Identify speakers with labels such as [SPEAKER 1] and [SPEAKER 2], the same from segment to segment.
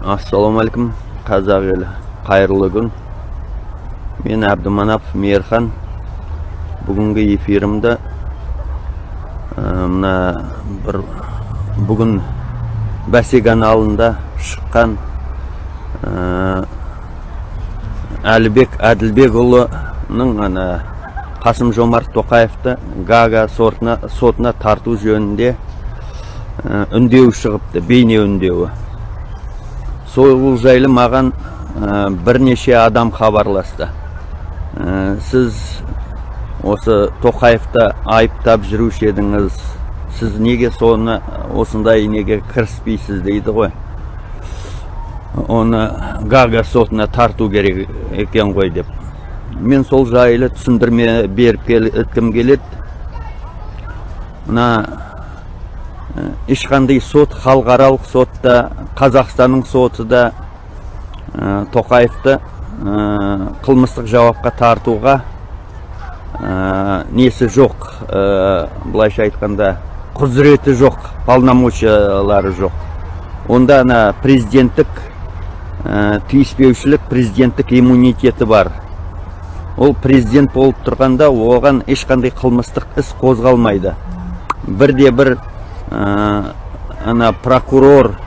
[SPEAKER 1] Assalamualaikum қазақ елі, қайырлы күн. Мен Әбдіманапов Мейірхан. Бүгінгі эфирімді бүгін Бәсе каналында шыққан Әлібек Әділбекұлының Қасым Жомарт Тоқаевты Гага сотына тарту жөнінде үндеу шығыпты, бейне үндеуі. Сол жайлы маған бірнеше адам хабарласты. Сіз осы Тоқаевты айыптап жүруші едіңіз, сіз неге соны осындай неге кіріспейсіз дейді ғой. Оны Гага сотына тарту керек екен ғой деп. Мен сол жайлы түсіндірме беріп өткім келеді. Ешқандай сот, халықаралық сотта, Қазақстанның соты да Тоқаевты қылмыстық жауапқа тартуға несі жоқ, былайша айтқанда құзыреті жоқ, полномочиялары жоқ. Онда президенттік тиіспеушілік, президенттік иммунитеті бар. Ол президент болып тұрғанда оған ешқандай қылмыстық іс қозғалмайды. Бірде-бір прокурор,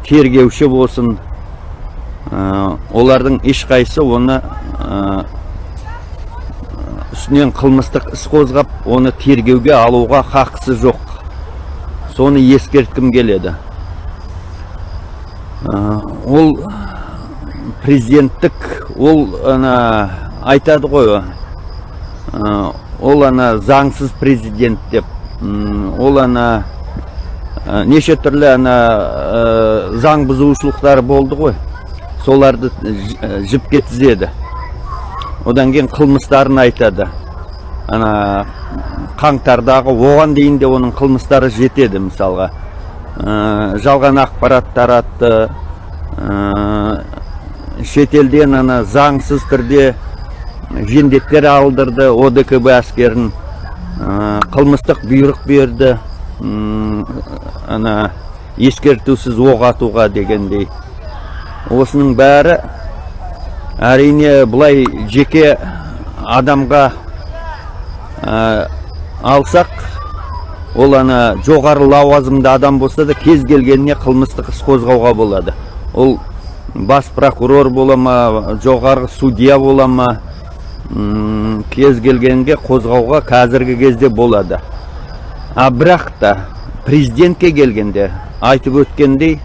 [SPEAKER 1] тергеуші болсын, олардың ешқайсы оны үстінен қылмыстық іс қозғап, оны тергеуге алуға хақысы жоқ. Соны ескерткім келеді. Ол президенттік, ол айтады ғой, ол заңсыз президент деп. Ол неше түрлі заң бұзушылықтары болды ғой. Соларды жіпке тізеді. Одан кейін қылмыстарын айтады. Қаңтардағы оған дейін де оның қылмыстары жетеді, мысалға. Жалған ақпарат таратты, шетелден заңсыз түрде жендеттер алдырды, ОДКБ әскерін, қылмыстық бұйрық берді, ескертусіз оқ атуға дегендей. Осының бәрі әрине бұлай жеке адамға алсақ, ол жоғары лауазымды адам болса да кез келгеніне қылмыстық іс қозғауға болады. Ол бас прокурор бола ма, жоғарғы судья бола ма, кез келгенге қозғауға қазіргі кезде болады. Бірақ та президентке келгенде айтып өткендей,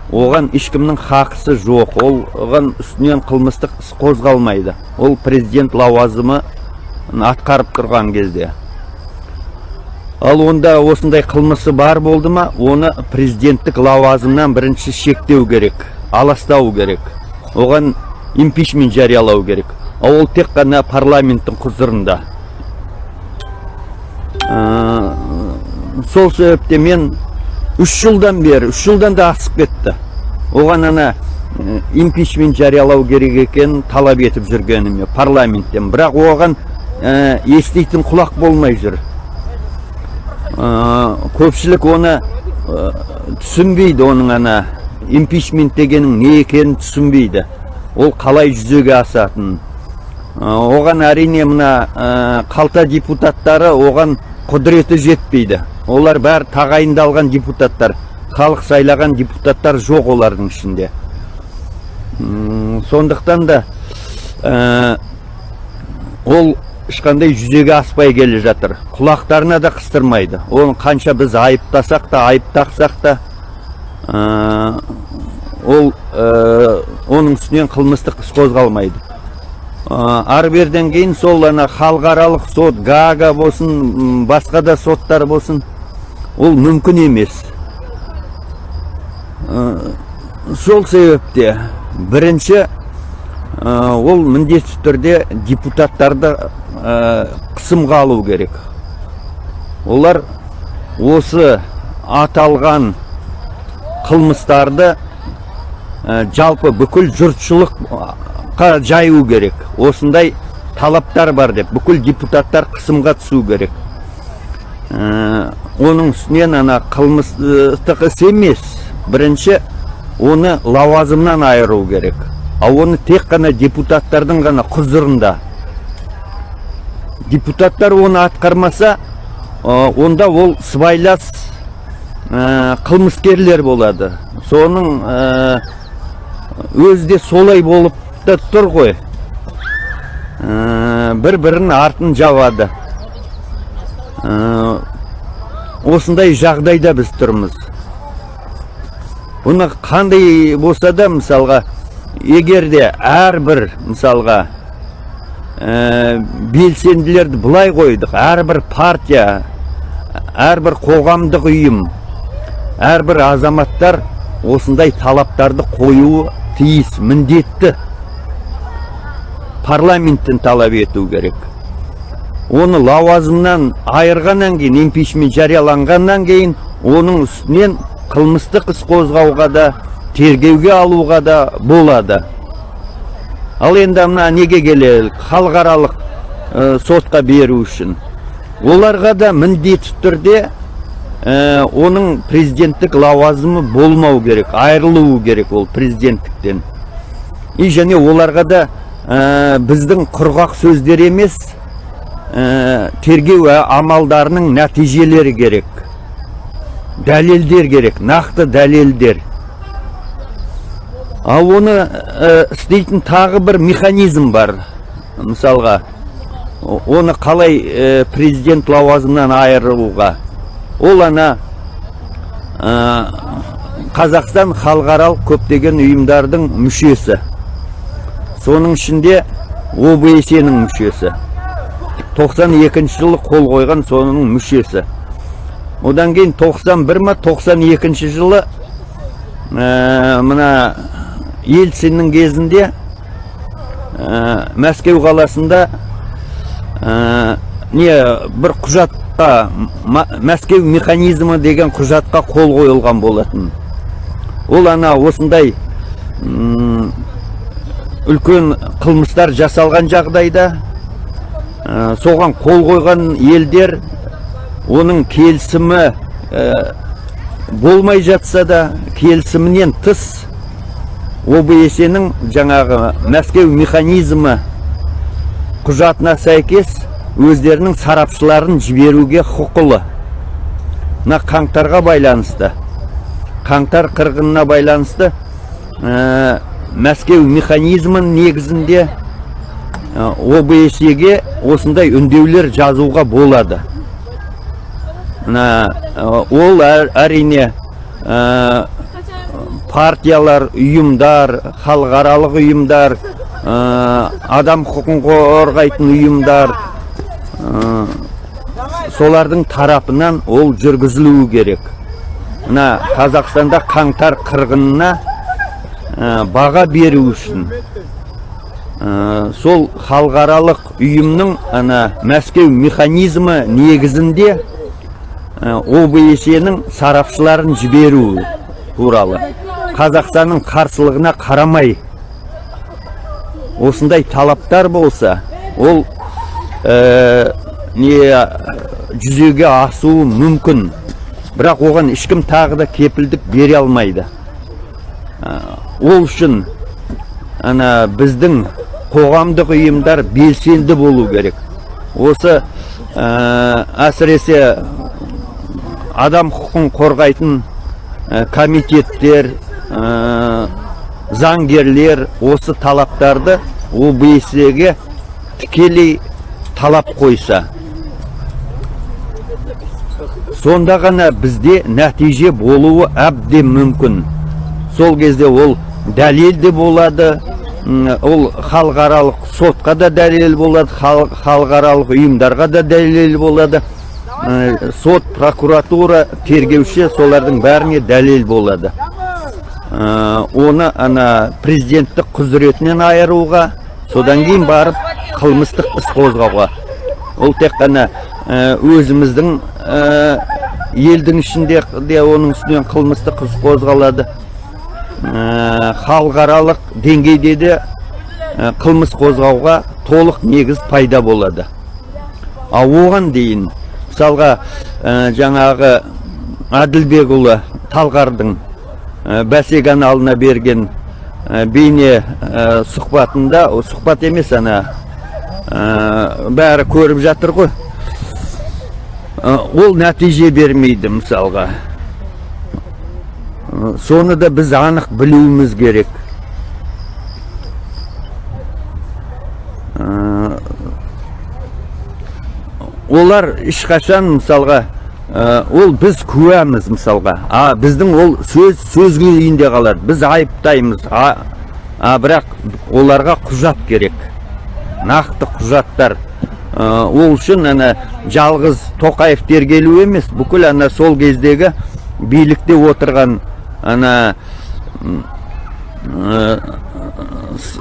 [SPEAKER 1] оған ешкімнің хақысы жоқ, оған үстінен қылмыстық іс қозғалмайды. Ол президент лауазымы атқарып тұрған кезде. Ал онда осындай қылмысы бар болды ма, оны президенттік лауазымнан бірінші шектеу керек, аластау керек. Оған импичмент жариялау керек. Ол тек қана парламенттің құзырында. Сол себепте мен 3 жылдан да асып кетті. Оған импичмент жариялау керек екен талап етіп жүргеніме парламенттен. Бірақ оған естейтін құлақ болмай жүр. Көпшілік оны түсінбейді, оның импичмент дегенің не екенін түсінбейді. Ол қалай жүзеге асатын. Оған әрине қалта депутаттары оған құдіреті жетпейді. Олар бәрі тағайындалған депутаттар, халық сайлаған депутаттар жоқ олардың ішінде. Сондықтан да ол ешқандай жүзеге аспай келе жатыр. Құлақтарына да қыстырмайды. Оны қанша біз айыптасақ та, айыптақсақ та, ол оның үстінен қылмыстық іс қозғалмайды. Ары берден кейін сол халықаралық сот, Гага болсын, басқа да соттар болсын, ол мүмкін емес. Сол себепте бірінші ол міндетті түрде депутаттарды қысымға алу керек. Олар осы аталған қылмыстарды жалпы бүкіл жұртшылыққа жаю керек. Осындай талаптар бар деп, бүкіл депутаттар қысымға түсу керек. Оның үстінен қылмыстық іс емес. Бірінші оны лауазымнан айыру керек. А оны тек қана депутаттардың ғана құзырында. Депутаттар оны атқармаса, онда ол сыбайлас қылмыскерлер болады. Соның өзде солай болып та тұр ғой. Бір-бірін артын жабады. Осындай жағдайда біз тұрмыз. Бұны қандай болса да, мысалға, егерде әрбір, мысалға, белсенділерді бұлай қойдық, әрбір партия, әрбір қоғамдық ұйым, әрбір азаматтар осындай талаптарды қоюы тиіс, міндетті. Парламенттен талап ету керек. Оны лауазымнан айырғаннан кейін, импичмент жарияланғаннан кейін, оның үстінен қылмыстық іс қозғауға да, тергеуге алуға да болады. Ал енді мына неге келелік? Халықаралық сотқа беру үшін. Оларға да міндетті түрде оның президенттік лауазымы болмау керек, айырылуы керек ол президенттіктен. И және оларға да біздің құрғақ сөздер емес, тергеу амалдарының нәтижелері керек. Дәлелдер керек, нақты дәлелдер. А оны істейтін тағы бір механизм бар. Мысалға, оны қалай президент лауазымынан айыруға. Ол ана Қазақстан халықаралық көптеген ұйымдардың мүшесі. Соның ішінде ОБСЕ-нің мүшесі. 92 жылы қол қойған соның мүшесі. Одан кейін 91-92 жылы мына Ельциннің кезінде Мәскеу қаласында бір құжатқа, Мәскеу механизмі деген құжатқа қол қойылған болатын. Ол ана осындай үлкен қылмыстар жасалған жағдайда соған қол қойған елдер оның келісімі болмай жатса да, келісімінен тыс ОБСЕ-нің жаңағы Мәскеу механизмі құжатына сәйкес өздерінің сарапшыларын жіберуге құқылы. Мына қаңтарға байланысты, қаңтар қырғынына байланысты Мәскеу механизмін негізінде ОБСЕ-ге осындай үндеулер жазуға болады. Ол әрине партиялар, ұйымдар, халықаралық ұйымдар, адам құқығын қорғайтын ұйымдар, солардың тарапынан ол жүргізілуі керек. Қазақстанда қаңтар қырғынына баға беру үшін сол халықаралық ұйымның Мәскеу механизмі негізінде ОБСЕ-нің сарапшыларын жіберу туралы. Қазақстанның қарсылығына қарамай осындай талаптар болса, ол жүзеге асуы мүмкін. Бірақ оған ешкім тағы да кепілдік бере алмайды. Ол үшін біздің қоғамдық ұйымдар белсенді болу керек. Осы әсіресе адам құқығын қорғайтын комитеттер, заңгерлер осы талаптарды ОБСЕ-ге тікелей талап қойса, сонда ғана бізде нәтиже болуы әбден мүмкін. Сол кезде ол дәлелді болады, ол халықаралық сотқа да дәлел болады, халықаралық ұйымдарға да дәлел болады. Сот, прокуратура, тергеуші солардың бәріне дәлел болады. Оны президенттік құзыретінен айыруға, содан кейін барып қылмыстық іс қозғауға. Ол тек қана өзіміздің елдің ішінде де оның үстінен қылмыстық іс қозғалады. Халықаралық деңгейде де қылмыс қозғауға толық негіз пайда болады. Оған дейін мысалға жаңағы Әділбекұлы Талғардың Бәсе каналына берген бейне сұхбатында, сұхбат емес бәрі көріп жатыр ғой. Ол нәтиже бермейді мысалға. Соны да біз анық білуіміз керек. Олар ешқашан мысалға, ол біз куәміз мысалға. Біздің ол сөзге үйінде қалады. Біз айыптаймыз. Бірақ оларға құжат керек. Нақты құжаттар. Ол үшін жалғыз Тоқаев тергелу емес, бүкіл сол кездегі билікте отырған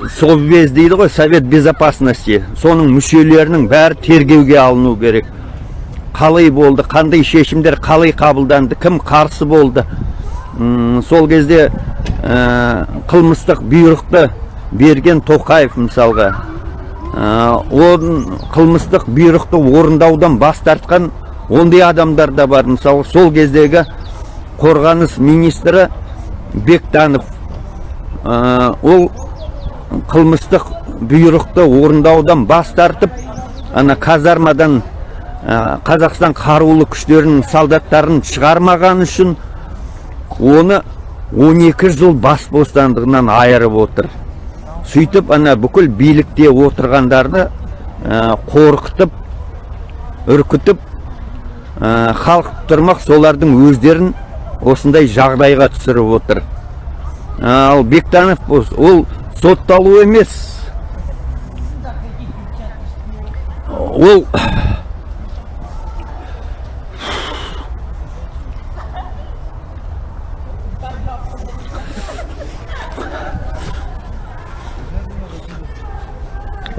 [SPEAKER 1] Совбез дейді ғой, Совет Безопасности, соның мүшелерінің бәрі тергеуге алыну керек. Қалай болды, қандай шешімдер қалай қабылданды, кім қарсы болды. Сол кезде қылмыстық бұйрықты берген Тоқаев мысалға, қылмыстық бұйрықты орындаудан бас тартқан ондай адамдар да бар. Мысалы, сол кездегі қорғаныс министрі Бектанов, ол қылмыстық бұйрықты орындаудан бас тартып, казармадан Қазақстан қарулы күштерінің солдаттарын шығармаған үшін оны 12 жыл бас бостандығынан айырып отыр. Сөйтіп, бүкіл билікте отырғандарды қорқытып, үркітіп, халық тұрмақ, солардың өздерін осындай жағдайға түсіріп отыр. Ал Бектанов ол сотталу емес.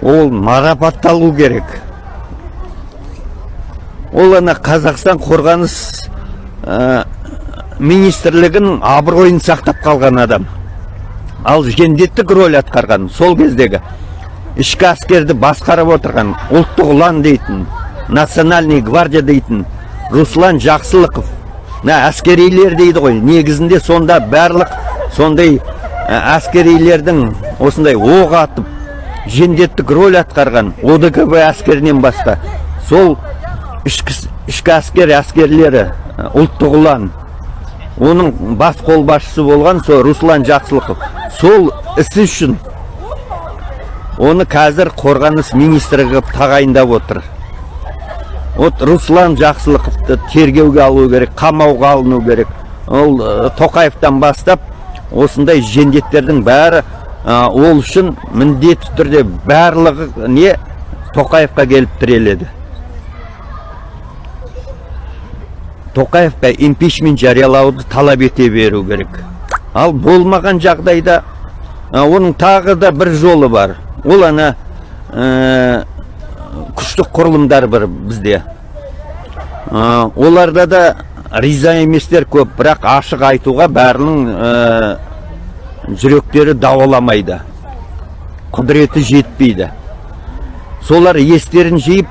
[SPEAKER 1] Ол марапатталу керек. Ол Қазақстан қорғаныс министрлігінің абыройын сақтап қалған адам. Ал жендеттік рөл атқарған, сол кездегі ішкі әскерді басқарып отырған, ұлттық ұлан дейтін, национальный гвардия дейтін Руслан Жақсылықов, әскерилер дейді ғой. Негізінде сонда барлық сондай әскерилердің осындай оқ атып, жендеттік рөл атқарған ОДКБ әскерінен басқа. Сол ішкі әскерлері, ұлттық ұлан, оның бас қолбасшысы болған сол Руслан Жақсылықов. Сол ісі үшін оны қазір қорғаныс министрі қылып тағайындап отыр. Руслан Жақсылықовты тергеуге алу керек, қамауға алыну керек. Ол Тоқаевтан бастап осындай жендеттердің бәрі ол үшін міндетті түрде барлығы Тоқаевқа келіп тіреледі. Тоқаевқа импичмент жариялауды талап ете беру керек. Ал болмаған жағдайда оның тағы да бір жолы бар. Ол күштік құрылымдар бар бізде. Оларда да риза еместер көп, бірақ ашық айтуға бәрінің жүректері дауаламайды. Құдіреті жетпейді. Солар естерін жиып,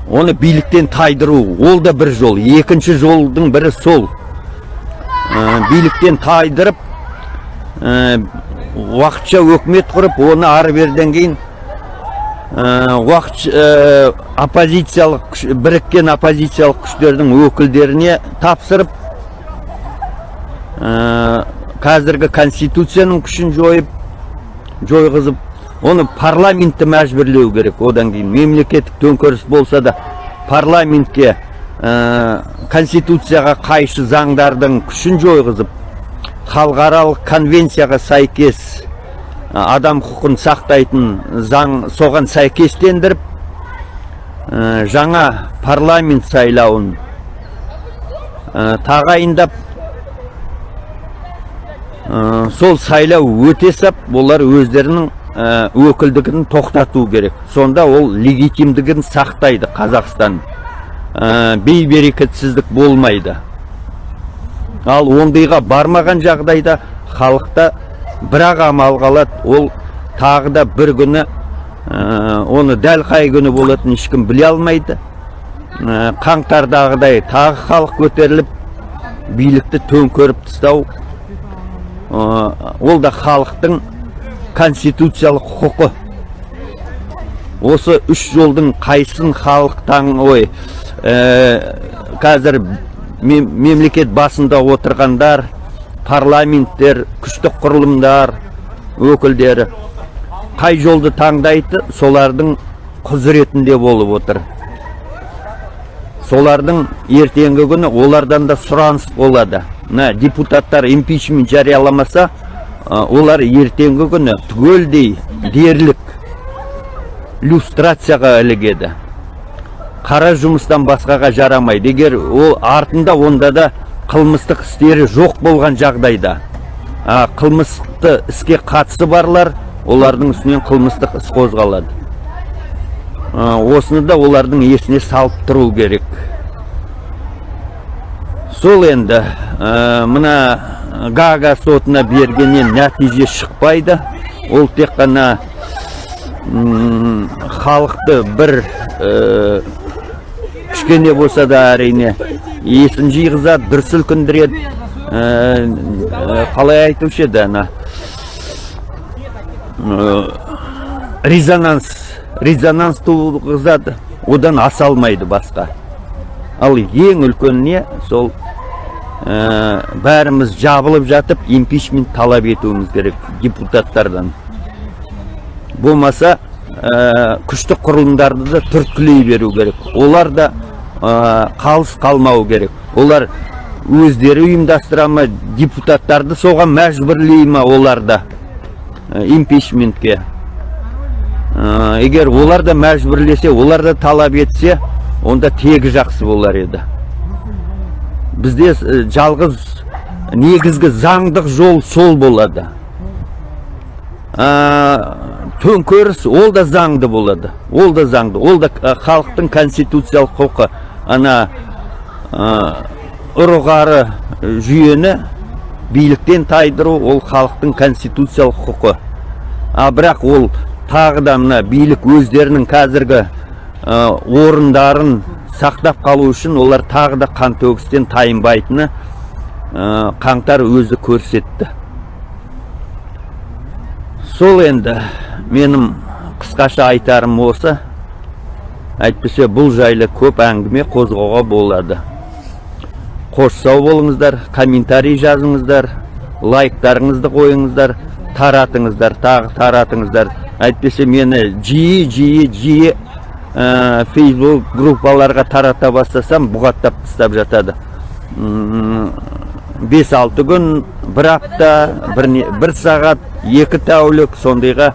[SPEAKER 1] оны биліктен тайдыру, ол да бір жол. Екінші жолдың бірі сол. Биліктен тайдырып, уақытша өкімет құрып, оны ары берден кейін біріккен оппозициялық күштердің өкілдеріне тапсырып, қазіргі конституцияның күшін жойғызып, оны парламентті мәжбүрлеу керек. Одан кейін мемлекеттік төңкеріс болса да парламентке конституцияға қайшы заңдардың күшін жойғызып, халықаралық конвенцияға сәйкес адам құқын сақтайтын заң соған сәйкестендіріп, жаңа парламент сайлауын тағайындап, сол сайлау өте сап, олар өздерінің өкілдігін тоқтату керек. Сонда ол легитимдігін сақтайды Қазақстан. Бейберекетсіздік болмайды. Ал ондайға бармаған жағдайда халықта бірақ амал қалады. Ол тағы да бір күні, оны дәл қай күні болатын ешкім біле алмайды. Қаңтардағыдай тағы халық көтеріліп, билікті төңкеріп тастау ол да халықтың конституциялық құқы. Осы үш жолдың қайсын халықтан қазір мемлекет басында отырғандар, парламенттер, күштік құрылымдар өкілдері қай жолды таңдайды, солардың құзыретінде болып отыр. Солардың ертеңгі күні олардан да сұраныс болады. Депутаттар импичмент жарияламаса, олар ертеңгі күні түгелдей дерлік люстрацияға ілігеді. Қара жұмыстан басқаға жарамайды. Егер ол артында онда да қылмыстық істері жоқ болған жағдайда, қылмысты іске қатысы барлар, олардың үстінен қылмыстық іс қозғалады. Осыны да олардың есіне салып тұру керек. Сол енді мына Гага сотына бергеннен нәтиже шықпайды. Ол тек қана халықты бір кішкене болса да әрине есін жиғызады, дүр сілкіндіреді. Қалай айтушы еді, резонанс туғызады, одан аса алмайды басқа. Ал ең үлкен не, сол бәріміз жабылып жатып импичмент талап етуіміз керек депутаттардан. Болмаса күштік құрылымдарды да түрткілей беру керек. Олар да қалыс қалмау керек. Олар өздері ұйымдастыра ма, депутаттарды соған мәжбүрлей ма олар да импичментке. Егер олар да мәжбүрлесе, олар да талап етсе, онда тегі жақсы болар еді. Бізде жалғыз негізгі заңдық жол сол болады. Төңкеріс ол да заңды болады. Ол да заңды. Ол да халықтың конституциялық құқы. Ұрығары жүйені биліктен тайдыру, ол халықтың конституциялық құқы. Бірақ ол тағы да билік өздерінің қазіргі орындарын сақтап қалу үшін олар тағы да қан төгістен тайынбайтыны қаңтар өзі көрсетті. Сол енді менің қысқаша айтарым осы. Әйтпесе бұл жайлы көп әңгіме қозғауға болады. Қош сау болыңыздар, комментарий жазыңыздар, лайктарыңызды қойыңыздар, таратыңыздар, тағы таратыңыздар. Әйтпесе мені жиі Facebook группаларға тарата бастасам, бұғаттап тастап жатады. 5-6 күн, бір апта, бір сағат, 2 тәулік сондайға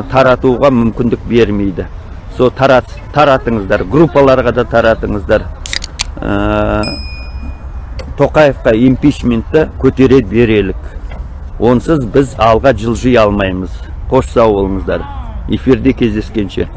[SPEAKER 1] таратуға мүмкіндік бермейді. Со таратыңыздар, группаларға да таратыңыздар. Тоқаевқа импичментті көтере берелік. Онсыз біз алға жылжи алмаймыз. Қош сау болыңыздар. Эфирде кездескенше.